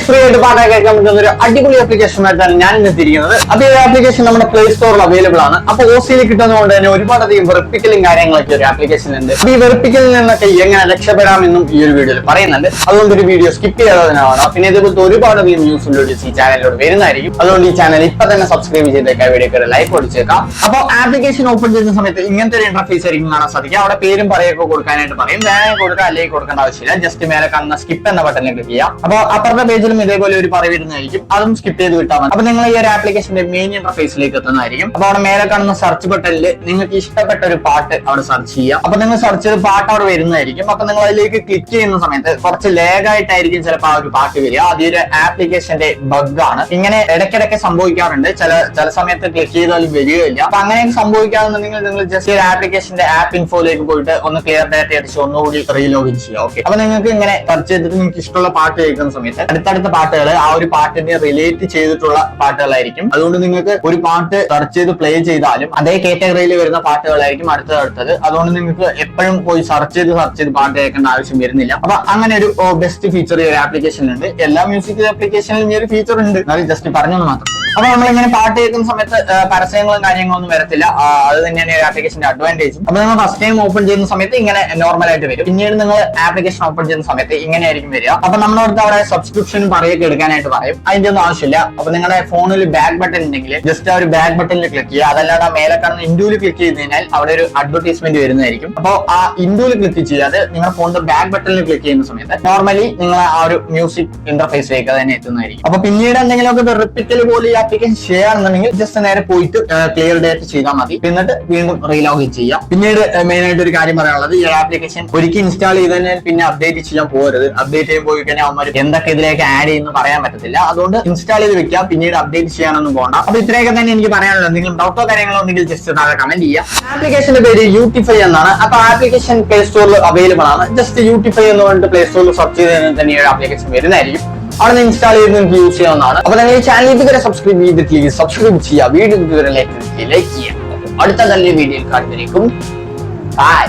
Free ആയിട്ട് പാട്ടൊക്കെ കേൾക്കാൻ പറ്റുന്ന ഒരു അടിപൊളി ആപ്ലിക്കേഷനായിട്ടാണ് ഞാൻ ഇന്ന് തിരിക്കുന്നത്. അപ്പൊ ഈ ആപ്ലിക്കേഷൻ നമ്മുടെ പ്ലേ സ്റ്റോറിൽ അവൈലബിൾ ആണ്. അപ്പൊ ഓസിയിൽ കിട്ടുന്നതുകൊണ്ട് തന്നെ ഒരുപാടധികം വെറിപ്പിക്കലും കാര്യങ്ങളൊക്കെ ഒരു ആപ്ലിക്കേഷൻ ഉണ്ട്. അപ്പൊ ഈ വെറിപ്പിക്കലിൽ നിന്നൊക്കെ എങ്ങനെ രക്ഷപ്പെടാമെന്നും ഈ ഒരു വീഡിയോയിൽ പറയുന്നുണ്ട്. അതുകൊണ്ട് ഒരു വീഡിയോ സ്കിപ്പ് ചെയ്യാതെ പിന്നെ ഇതുപോലത്തെ ഒരുപാടധികം ന്യൂസ് വീഡിയോസ് ഈ ചാനലിലോട് വരുന്നതായിരിക്കും. അതുകൊണ്ട് ഈ ചാനൽ ഇപ്പൊ തന്നെ സബ്സ്ക്രൈബ് ചെയ്തേക്കാം, വീഡിയോക്ക് ഒരു ലൈക്ക് കൊടുത്തേക്കാം. അപ്പോൾ ആപ്ലിക്കേഷൻ ഓപ്പൺ ചെയ്യുന്ന സമയത്ത് ഇങ്ങനത്തെ ഒരു ഇന്റർഫേസ് ആയിരിക്കും കാണാൻ സാധിക്കുക. അവിടെ പേരും പറയൊക്കെ കൊടുക്കാനായിട്ട് പറയും. വേണമെങ്കിൽ കൊടുക്കാം, അല്ലെങ്കിൽ കൊടുക്കേണ്ട ആവശ്യമില്ല. ജസ്റ്റ് മേലെ കാണുന്ന സ്കിപ്പ് എന്ന ബട്ടണിൽ ക്ലിക്ക് ചെയ്യാം. അപ്പോൾ അപ്പുറത്തെ പേജിലും ഇതേപോലെ ഒരു പറ വരുന്നതായിരിക്കും. അതും സ്കിപ്പ് ചെയ്ത് വിട്ടാൽ മതി. അപ്പൊ നിങ്ങൾ ഈ ഒരു ആപ്ലിക്കേഷന്റെ മെയിൻ ഇന്റർഫേസിലേക്ക് എത്തുന്നതായിരിക്കും. അപ്പൊ അവിടെ മേലെ കാണുന്ന സെർച്ച് ബട്ടണിൽ നിങ്ങൾക്ക് ഇഷ്ടപ്പെട്ട ഒരു പാട്ട് അവിടെ സെർച്ച് ചെയ്യാം. അപ്പൊ നിങ്ങൾ സെർച്ച് ചെയ്ത് പാട്ട് അവിടെ വരുന്നതായിരിക്കും. അപ്പൊ നിങ്ങൾ അതിലേക്ക് ക്ലിക്ക് ചെയ്യുന്ന സമയത്ത് കുറച്ച് ലേഗ് ആയിട്ടായിരിക്കും ചിലപ്പോൾ ആ ഒരു പാട്ട് വരിക. അതൊരു ആപ്ലിക്കേഷന്റെ ബഗ് ആണ്. ഇങ്ങനെ ഇടയ്ക്കിടയ്ക്ക് സംഭവിക്കാറുണ്ട്. ചില സമയത്ത് ക്ലിക്ക് ചെയ്താലും വരികയില്ല. അപ്പൊ അങ്ങനെ സംഭവിക്കാന്നുണ്ടെങ്കിൽ നിങ്ങൾ ജസ്റ്റ് ഒരു ആപ്ലിക്കേഷന്റെ ആപ്പ് ഇൻഫോയിലേക്ക് പോയിട്ട് ഒന്ന് ക്ലിയർ ഡാറ്റ അടിച്ച് ഒന്നുകൂടി റീലോഗിൻ ചെയ്യുക. ഓക്കെ, അപ്പൊ നിങ്ങൾക്ക് ഇങ്ങനെ സെർച്ച് ചെയ്തിട്ട് നിങ്ങൾക്ക് ഇഷ്ടമുള്ള പാട്ട് കേൾക്കുന്ന സമയത്ത് അടുത്തടുത്ത പാട്ടുകൾ ആ ഒരു പാട്ടിനെ റിലേറ്റ് ചെയ്തിട്ടുള്ള പാട്ടുകളായിരിക്കും. അതുകൊണ്ട് നിങ്ങൾക്ക് ഒരു പാട്ട് സെർച്ച് ചെയ്ത് പ്ലേ ചെയ്താലും അതേ കാറ്റഗറിയിൽ വരുന്ന പാട്ടുകളായിരിക്കും അടുത്തത്. അതുകൊണ്ട് നിങ്ങൾക്ക് എപ്പോഴും പോയി സെർച്ച് ചെയ്ത് പാട്ട് കേൾക്കേണ്ട ആവശ്യം വരുന്നില്ല. അപ്പൊ അങ്ങനെ ഒരു ബെസ്റ്റ് ഫീച്ചർ ഈ ഒരു ആപ്ലിക്കേഷനിലുണ്ട്. എല്ലാ മ്യൂസിക് ആപ്ലിക്കേഷനിലും ഈ ഒരു ഫീച്ചർ ഉണ്ട്. ജസ്റ്റ് പറഞ്ഞെന്ന് മാത്രം. അപ്പൊ നമ്മളിങ്ങനെ പാട്ട് കേൾക്കുന്ന സമയത്ത് പരസ്യങ്ങളും കാര്യങ്ങളൊന്നും വരത്തില്ല. അത് തന്നെയാണ് ഈ ആപ്ലിക്കേഷന്റെ അഡ്വാൻറ്റേജും. അപ്പൊ നിങ്ങൾ ഫസ്റ്റ് ടൈം ഓപ്പൺ ചെയ്യുന്ന സമയത്ത് ഇങ്ങനെ നോർമൽ ആയിട്ട് വരും. പിന്നീട് നിങ്ങൾ ആപ്ലിക്കേഷൻ ഓപ്പൺ ചെയ്യുന്ന സമയത്ത് ഇങ്ങനെയായിരിക്കും വരിക. അപ്പൊ നമ്മളോട് അവിടെ സബ്സ്ക്രിപ്ഷനും പറയൊക്കെ എടുക്കാനായിട്ട് പറയും. അതിന്റെ ഒന്നും ആവശ്യമില്ല. അപ്പൊ നിങ്ങളുടെ ഫോണിൽ ബാക്ക് ബട്ടൺ ഉണ്ടെങ്കിൽ ജസ്റ്റ് ആ ഒരു ബാക്ക് ബട്ടണിൽ ക്ലിക്ക് ചെയ്യുക. അതല്ലാതെ മേലെ കാണുന്ന ഇൻഡൂല് ക്ലിക്ക് ചെയ്ത് കഴിഞ്ഞാൽ അവിടെ ഒരു അഡ്വർടൈസ്മെന്റ് വരുന്നതായിരിക്കും. അപ്പൊ ആ ഇൻഡൂല് ക്ലിക്ക് ചെയ്യാതെ നിങ്ങളുടെ ഫോണിന്റെ ബാക്ക് ബട്ടണിൽ ക്ലിക്ക് ചെയ്യുന്ന സമയത്ത് നോർമലി നിങ്ങൾ ആ ഒരു മ്യൂസിക് ഇന്റർഫേസിലേക്ക് തന്നെ എത്തുന്നതായിരിക്കും. അപ്പൊ പിന്നീട് എന്തെങ്കിലുമൊക്കെ റിപ്പീറ്റൽ പോലെ ആപ്ലിക്കേഷൻ ചെയ്യാന്നുണ്ടെങ്കിൽ ജസ്റ്റ് നേരെ പോയിട്ട് ക്ലിയർ ഡേറ്റ് ചെയ്താൽ മതി. എന്നിട്ട് വീണ്ടും റീലോഗിൻ ചെയ്യാം. പിന്നീട് മെയിൻ ആയിട്ട് ഒരു കാര്യം പറയാനുള്ളത്, ഈ ആപ്ലിക്കേഷൻ ഒരിക്കൽ ഇൻസ്റ്റാൾ ചെയ്തതിനാൽ പിന്നെ അപ്ഡേറ്റ് ചെയ്യാൻ പോകരുത്. അപ്ഡേറ്റ് ചെയ്യാൻ പോയി കഴിഞ്ഞാൽ അവന്മാർ എന്തൊക്കെ ഇതിലേക്ക് ആഡ് ചെയ്യുന്നു പറയാൻ പറ്റത്തില്ല. അതുകൊണ്ട് ഇൻസ്റ്റാൾ ചെയ്ത് വെക്കാം, പിന്നീട് അപ്ഡേറ്റ് ചെയ്യാനൊന്നും പോകണ്ട. അപ്പൊ ഇത്രയൊക്കെ തന്നെ എനിക്ക് പറയാനുള്ളത്. എന്തെങ്കിലും ഡൗട്ടോ കാര്യങ്ങളോ ഉണ്ടെങ്കിൽ ജസ്റ്റ് താഴെ കമന്റ് ചെയ്യാം. ആപ്ലിക്കേഷന്റെ പേര് യൂട്ടിഫൈ എന്നാണ്. അപ്പൊ ആപ്ലിക്കേഷൻ പ്ലേ സ്റ്റോറിൽ അവൈലബിൾ ആണ്. ജസ്റ്റ് യൂട്ടിഫൈ എന്ന് പറഞ്ഞിട്ട് പ്ലേ സ്റ്റോറിൽ സെർച്ച് ചെയ്ത് തന്നെ ഈ ആപ്ലിക്കേഷൻ വരുന്നതായിരിക്കും. അവിടെ നിന്ന് ഇൻസ്റ്റാൾ ചെയ്ത് നിങ്ങൾക്ക് യൂസ് ചെയ്യാവുന്നതാണ്. അപ്പൊ നിങ്ങൾ ഈ ചാനൽ ഇതുവരെ സബ്സ്ക്രൈബ് ചെയ്തിട്ടില്ലെങ്കിൽ സബ്സ്ക്രൈബ് ചെയ്യുക, വീഡിയോ ഇതുവരെ ലൈക്ക് ചെയ്യുക. അടുത്ത നല്ലൊരു വീഡിയോയിൽ കാണുന്നതിലേക്കും ബൈ.